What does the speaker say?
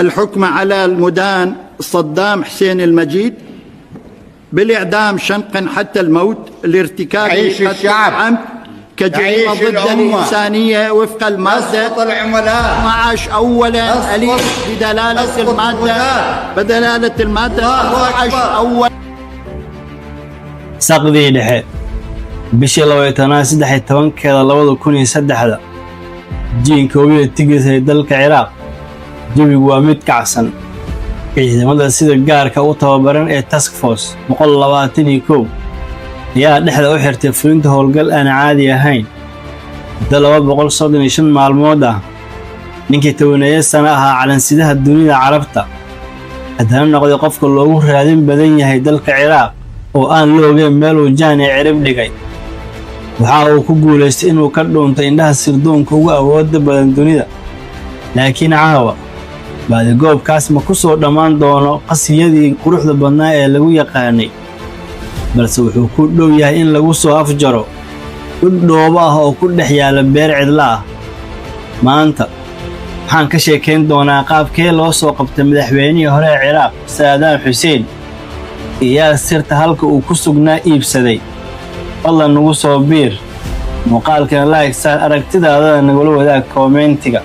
الحكم على المدان صدام حسين المجيد بالإعدام شنقا حتى الموت لارتكاب قتل عمد كجريمة ضد الإنسانية وفق المادة 12 أولا أليف بدلالة المادة 12 أولا. ساقدي دحي بشي لويتنا سدحي tobankeeda 2003 jiinka webiga Tigris ee dalka Ciraaq jawigu waa mid kacsan ciidamada sida gaarka u tababaran ee Task Force 121 ayaa dhexda u xirtay fulinta howlgal aan caadi ahayn 235 maalmood ah ninkii tawaneeyay sana ahaa calansidaha dunida Carabta haddana noqday qofka loogu raadin badan yahay dalka Ciraaq oo aan la ogeyn meel uu jaani cirib dhigay waxa uu ku guuleystay inuu ka dhuunto indhaha sirdoonka ugu awoodda badan dunida laakiin caawa baadi goobkaas ma ku soo dhamaan doono qasiyadii quruxda badnaa ee lagu yaqaanay balse wuxuu ku dhow yahay in lagu soo afjaro dhoobo ah oo ku dhex yaala beer cidla ah maanta waxaan ka sheekayn doonaa qaabkee loo soo qabtay madaxweynihii hore ee Ciraaq Saddam Hussein iyo sirta halka uu ku sugnaa iibsaday fadlan nagu soo biir muuqaalkan like saar aragtidaada nagula wadaag commentiga.